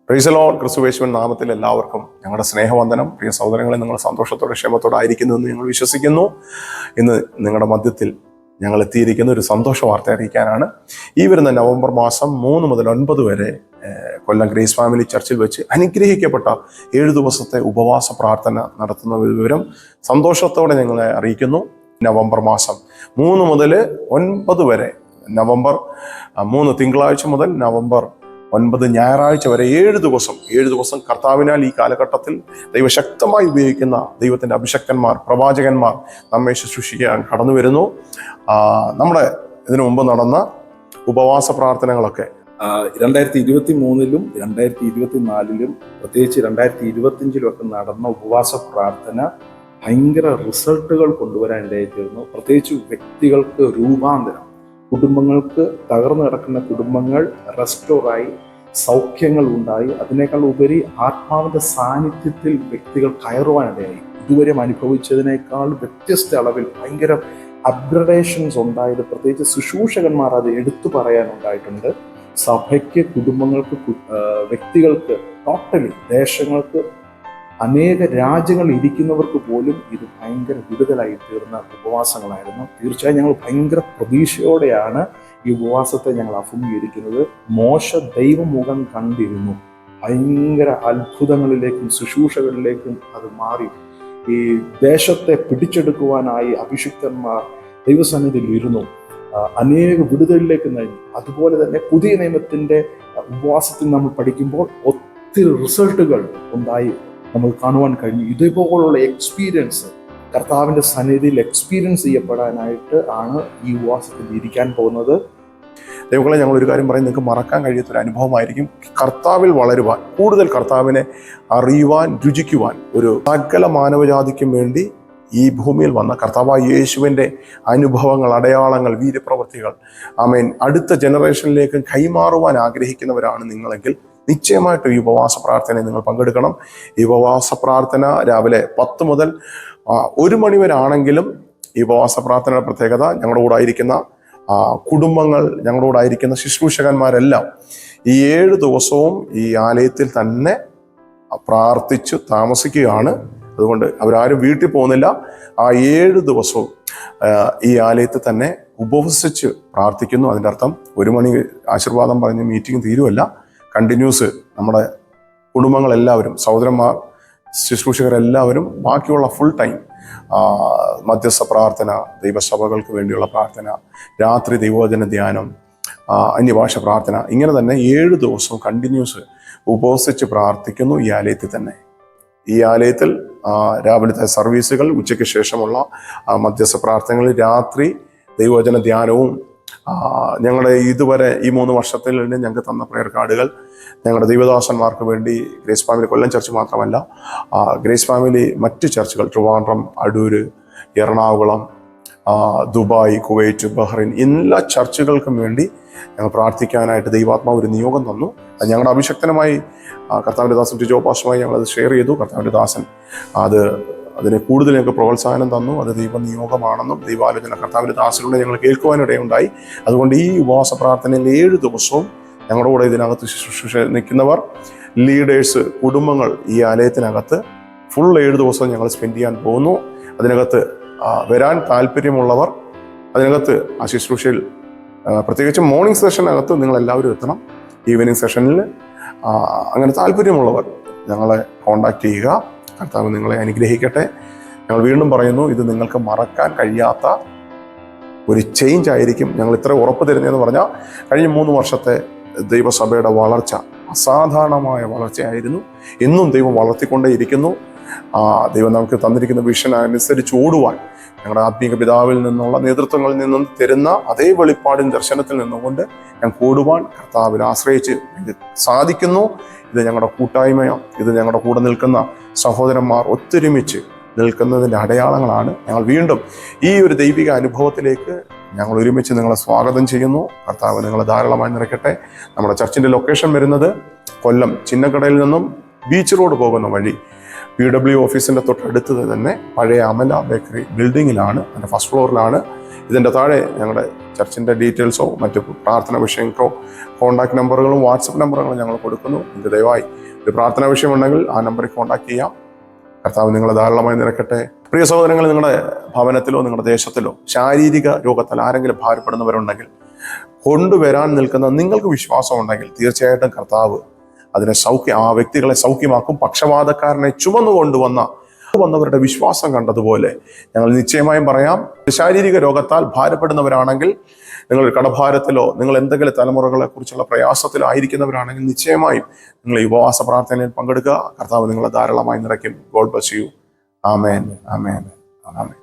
Praise the Lord. ക്രിസ്തുയേശുവിൻ നാമത്തിൽ എല്ലാവർക്കും ഞങ്ങളുടെ സ്നേഹവന്ദനം. പ്രിയ സഹോദരങ്ങളെ, നിങ്ങൾ സന്തോഷത്തോടെ ക്ഷേമത്തോടെ ആയിരിക്കുന്നു എന്ന് ഞങ്ങൾ വിശ്വസിക്കുന്നു. ഇന്ന് നിങ്ങളുടെ മധ്യത്തിൽ ഞങ്ങൾ എത്തിയിരിക്കുന്ന ഒരു സന്തോഷ വാർത്ത അറിയിക്കാനാണ്. ഈ വരുന്ന നവംബർ മാസം 3 മുതൽ 9 വരെ കൊല്ലം ഗ്രേസ് ഫാമിലി ചർച്ചിൽ വെച്ച് അനുഗ്രഹിക്കപ്പെട്ട 7 ദിവസത്തെ ഉപവാസ പ്രാർത്ഥന നടത്തുന്ന വിവരം സന്തോഷത്തോടെ ഞങ്ങളെ അറിയിക്കുന്നു. നവംബർ മാസം 3 മുതൽ 9 വരെ, നവംബർ 3 തിങ്കളാഴ്ച മുതൽ നവംബർ 9 ഞായറാഴ്ച വരെ 7 ദിവസം കർത്താവിനാൽ ഈ കാലഘട്ടത്തിൽ ദൈവശക്തമായി ഉപയോഗിക്കുന്ന ദൈവത്തിൻ്റെ അഭിഷക്തന്മാർ, പ്രവാചകന്മാർ നമ്മെ ശുശ്രൂഷിക്കാൻ കടന്നു വരുന്നു. നമ്മുടെ ഇതിനു മുമ്പ് നടന്ന ഉപവാസ പ്രാർത്ഥനകളൊക്കെ 2023-ലും 2024-ലും പ്രത്യേകിച്ച് 2025-ലും ഒക്കെ നടന്ന ഉപവാസ പ്രാർത്ഥന ഭയങ്കര റിസൾട്ടുകൾ കൊണ്ടുവരാൻ ഇടയായിത്തീർന്നു. പ്രത്യേകിച്ച് വ്യക്തികൾക്ക് രൂപാന്തരം, കുടുംബങ്ങൾക്ക്, തകർന്നു കിടക്കുന്ന കുടുംബങ്ങൾ റെസ്റ്റോറായി, സൗഖ്യങ്ങൾ ഉണ്ടായി. അതിനേക്കാൾ ഉപരി ആത്മാവിന്റെ സാന്നിധ്യത്തിൽ വ്യക്തികൾ കയറുവാനിടയായി. ഇതുവരെ അനുഭവിച്ചതിനേക്കാൾ വ്യത്യസ്ത അളവിൽ ഭയങ്കര അപ്ഗ്രഡേഷൻസ് ഉണ്ടായത് പ്രത്യേകിച്ച് ശുശ്രൂഷകന്മാർ അത് എടുത്തു പറയാനുണ്ടായിട്ടുണ്ട്. സഭയ്ക്ക്, കുടുംബങ്ങൾക്ക്, വ്യക്തികൾക്ക്, ടോട്ടലി ദേശങ്ങൾക്ക്, അനേക രാജ്യങ്ങളിൽ ഇരിക്കുന്നവർക്ക് പോലും ഇത് ഭയങ്കര വിടുതലായി തീർന്ന ഉപവാസങ്ങളായിരുന്നു. തീർച്ചയായും ഞങ്ങൾ ഭയങ്കര പ്രതീക്ഷയോടെയാണ് ഈ ഉപവാസത്തെ ഞങ്ങൾ അഭിമുഖീകരിക്കുന്നത്. മോശ ദൈവമുഖം കണ്ടിരുന്നു. ഭയങ്കര അത്ഭുതങ്ങളിലേക്കും ശുശ്രൂഷകളിലേക്കും അത് മാറി. ഈ ദേശത്തെ പിടിച്ചെടുക്കുവാനായി അഭിഷിക്തന്മാർ ദൈവസന്നിധിയിൽ ഇരുന്നു. അനേക വിടുതലിലേക്ക് നയിച്ചു. അതുപോലെ തന്നെ പുതിയ നിയമത്തിന്റെ ഉപവാസത്തിൽ നമ്മൾ പഠിക്കുമ്പോൾ ഒത്തിരി റിസൾട്ടുകൾ ഉണ്ടായി നമ്മൾ കാണുവാൻ കഴിഞ്ഞു. ഇതേപോലുള്ള എക്സ്പീരിയൻസ് കർത്താവിന്റെ സന്നിധിയിൽ എക്സ്പീരിയൻസ് ചെയ്യപ്പെടാനായിട്ട് ആണ് ഈ ഉപവാസത്തിൽ ഇരിക്കാൻ പോകുന്നത്. ദൈവങ്ങളെ, ഞങ്ങൾ ഒരു കാര്യം പറയും, നിങ്ങൾക്ക് മറക്കാൻ കഴിയാത്തൊരു അനുഭവമായിരിക്കും. കർത്താവിൽ വളരുവാൻ, കൂടുതൽ കർത്താവിനെ അറിയുവാൻ, രുചിക്കുവാൻ, ഒരു സകല മാനവജാതിക്കും വേണ്ടി ഈ ഭൂമിയിൽ വന്ന കർത്താവായ യേശുവിൻ്റെ അനുഭവങ്ങൾ, അടയാളങ്ങൾ, വീര്യപ്രവൃത്തികൾ ആമേൻ അടുത്ത ജനറേഷനിലേക്ക് കൈമാറുവാൻ ആഗ്രഹിക്കുന്നവരാണ് നിങ്ങളെങ്കിൽ നിശ്ചയമായിട്ടും ഈ ഉപവാസ പ്രാർത്ഥനയിൽ നിങ്ങൾ പങ്കെടുക്കണം. ഈ ഉപവാസ പ്രാർത്ഥന രാവിലെ 10 മുതൽ 1 മണി വരെ ആണെങ്കിലും ഈ ഉപവാസ പ്രാർത്ഥനയുടെ പ്രത്യേകത, ഞങ്ങളുടെ കൂടെ ആയിരിക്കുന്ന കുടുംബങ്ങൾ, ഞങ്ങളുടെ കൂടെ ആയിരിക്കുന്ന ശുശ്രൂഷകന്മാരെല്ലാം ഈ 7 ദിവസവും ഈ ആലയത്തിൽ തന്നെ പ്രാർത്ഥിച്ചു താമസിക്കുകയാണ്. അതുകൊണ്ട് അവരാരും വീട്ടിൽ പോകുന്നില്ല. ആ 7 ദിവസവും ഈ ആലയത്തിൽ തന്നെ ഉപവസിച്ച് പ്രാർത്ഥിക്കുന്നു. അതിൻ്റെ അർത്ഥം 1 മണി ആശീർവാദം പറഞ്ഞ് മീറ്റിംഗ് തീരുമല്ല, കണ്ടിന്യൂസ് നമ്മുടെ കുടുംബങ്ങളെല്ലാവരും, സഹോദരന്മാർ, ശുശ്രൂഷകരെല്ലാവരും ബാക്കിയുള്ള ഫുൾ ടൈം മധ്യസ്ഥ പ്രാർത്ഥന, ദൈവസഭകൾക്ക് വേണ്ടിയുള്ള പ്രാർത്ഥന, രാത്രി ദൈവവചന ധ്യാനം, അന്യഭാഷ പ്രാർത്ഥന, ഇങ്ങനെ തന്നെ 7 ദിവസവും കണ്ടിന്യൂസ് ഉപവസിച്ച് പ്രാർത്ഥിക്കുന്നു ഈ ആലയത്തിൽ തന്നെ. ഈ ആലയത്തിൽ രാവിലത്തെ സർവീസുകൾ, ഉച്ചയ്ക്ക് ശേഷമുള്ള മധ്യസ്ഥ പ്രാർത്ഥനകൾ, രാത്രി ദൈവവചന ധ്യാനവും, ഞങ്ങളുടെ ഇതുവരെ ഈ 3 വർഷത്തിൽ ഞങ്ങൾക്ക് തന്ന പ്രയർ കാർഡുകൾ ഞങ്ങളുടെ ദൈവദാസന്മാർക്ക് വേണ്ടി ഗ്രേസ് ഫാമിലി കൊല്ലം ചർച്ച് മാത്രമല്ല, ഗ്രേസ് ഫാമിലി മറ്റ് ചർച്ചുകൾ Trivandrum, Adoor, Ernakulam, Dubai, Kuwait, Bahrain, എല്ലാ ചർച്ചുകൾക്കും വേണ്ടി ഞങ്ങൾ പ്രാർത്ഥിക്കാനായിട്ട് ദൈവാത്മാവ് ഒരു നിയോഗം തന്നു. അത് ഞങ്ങളുടെ അഭിഷക്തനുമായി കർത്താവിൻ്റെ ദാസൻ ടിജോ പാസ്റ്ററുമായി ഞങ്ങളത് ഷെയർ ചെയ്തു. കർത്താവിൻ്റെ ദാസൻ അതിനെ കൂടുതൽ ഞങ്ങൾക്ക് പ്രോത്സാഹനം തന്നു. അത് ദൈവനിയോഗമാണെന്നും ദൈവാലോചന കർത്താവിൻ്റെ ദാസനിലൂടെ ഞങ്ങൾ കേൾക്കുവാനിടയുണ്ടായി. അതുകൊണ്ട് ഈ ഉപവാസ പ്രാർത്ഥനയിൽ 7 ദിവസവും ഞങ്ങളുടെ കൂടെ ഇതിനകത്ത് ശുശ്രൂഷ നിൽക്കുന്നവർ, ലീഡേഴ്സ്, കുടുംബങ്ങൾ ഈ ആലയത്തിനകത്ത് ഫുൾ 7 ദിവസവും ഞങ്ങൾ സ്പെൻഡ് ചെയ്യാൻ പോകുന്നു. അതിനകത്ത് വരാൻ താല്പര്യമുള്ളവർ അതിനകത്ത് ആ ശുശ്രൂഷയിൽ, പ്രത്യേകിച്ച് മോർണിംഗ് സെഷനകത്ത് നിങ്ങളെല്ലാവരും എത്തണം. ഈവനിങ് സെഷനിൽ അങ്ങനെ താല്പര്യമുള്ളവർ ഞങ്ങളെ കോണ്ടാക്ട് ചെയ്യുക. കർത്താവ് നിങ്ങളെ അനുഗ്രഹിക്കട്ടെ. ഞങ്ങൾ വീണ്ടും പറയുന്നു, ഇത് നിങ്ങൾക്ക് മറക്കാൻ കഴിയാത്ത ഒരു ചേഞ്ച് ആയിരിക്കും. ഞങ്ങൾ ഇത്ര ഉറപ്പ് തരുന്നതെന്ന് പറഞ്ഞാൽ, കഴിഞ്ഞ 3 വർഷത്തെ ദൈവസഭയുടെ വളർച്ച അസാധാരണമായ വളർച്ചയായിരുന്നു. എന്നും ദൈവം വളർത്തിക്കൊണ്ടേയിരിക്കുന്നു. ദൈവം നമുക്ക് തന്നിരിക്കുന്ന വിഷൻ അനുസരിച്ച് ഓടുവാൻ ഞങ്ങളുടെ ആത്മീക പിതാവിൽ നിന്നുള്ള നേതൃത്വങ്ങളിൽ നിന്നും തരുന്ന അതേ വെളിപ്പാടിൻ ദർശനത്തിൽ നിന്നുകൊണ്ട് ഞങ്ങൾക്ക് ഓടുവാൻ കർത്താവിൽ ആശ്രയിച്ച് സാധിക്കുന്നു. ഇത് ഞങ്ങളുടെ കൂട്ടായ്മയാണ്. ഇത് ഞങ്ങളുടെ കൂടെ നിൽക്കുന്ന സഹോദരന്മാർ ഒത്തൊരുമിച്ച് നിൽക്കുന്നതിൻ്റെ അടയാളങ്ങളാണ്. ഞങ്ങൾ വീണ്ടും ഈ ഒരു ദൈവിക അനുഭവത്തിലേക്ക് ഞങ്ങൾ ഒരുമിച്ച് നിങ്ങളെ സ്വാഗതം ചെയ്യുന്നു. കർത്താവ് നിങ്ങളെ ധാരാളമായി നിറയ്ക്കട്ടെ. നമ്മുടെ ചർച്ചിൻ്റെ ലൊക്കേഷൻ വരുന്നത് കൊല്ലം ചിന്നക്കടയിൽ നിന്നും ബീച്ച് റോഡ് പോകുന്ന വഴി PW ഓഫീസിൻ്റെ തൊട്ടടുത്ത് തന്നെ പഴയ അമല ബേക്കറി ബിൽഡിങ്ങിലാണ്, അതിൻ്റെ ഫസ്റ്റ് ഫ്ലോറിലാണ്. ഇതിൻ്റെ താഴെ ഞങ്ങളുടെ ചർച്ചിൻ്റെ ഡീറ്റെയിൽസോ മറ്റു പ്രാർത്ഥന വിഷയങ്ങളോ കോൺടാക്ട് നമ്പറുകളും വാട്സപ്പ് നമ്പറുകളും ഞങ്ങൾ കൊടുക്കുന്നു. നിങ്ങൾക്ക് ദയവായി ഒരു പ്രാർത്ഥന വിഷയമുണ്ടെങ്കിൽ ആ നമ്പറിൽ കോൺടാക്ട് ചെയ്യാം. കർത്താവ് നിങ്ങളെ ധാരാളമായി നിറക്കട്ടെ. പ്രിയ സഹോദരങ്ങൾ, നിങ്ങളുടെ ഭവനത്തിലോ നിങ്ങളുടെ ദേശത്തിലോ ശാരീരിക രോഗത്താൽ ആരെങ്കിലും ഭാരപ്പെടുന്നവരുണ്ടെങ്കിൽ, കൊണ്ടുവരാൻ നിൽക്കുന്ന നിങ്ങൾക്ക് വിശ്വാസമുണ്ടെങ്കിൽ തീർച്ചയായിട്ടും കർത്താവ് അതിനെ ആ വ്യക്തികളെ സൗഖ്യമാക്കും. പക്ഷപാതക്കാരനെ ചുമന്നു വന്നവരുടെ വിശ്വാസം കണ്ടതുപോലെ ഞങ്ങൾ നിശ്ചയമായും പറയാം, ശാരീരിക രോഗത്താൽ ഭാരപ്പെടുന്നവരാണെങ്കിൽ, നിങ്ങൾ കടഭാരത്തിലോ നിങ്ങൾ എന്തെങ്കിലും തലമുറകളെ കുറിച്ചുള്ള പ്രയാസത്തിലോ ആയിരിക്കുന്നവരാണെങ്കിൽ നിശ്ചയമായും നിങ്ങൾ ഈ ഉപവാസ പ്രാർത്ഥനയിൽ പങ്കെടുക്കുക. കർത്താവ് നിങ്ങളെ ധാരാളമായി നിറയ്ക്കും. God bless you. Amen, amen, amen.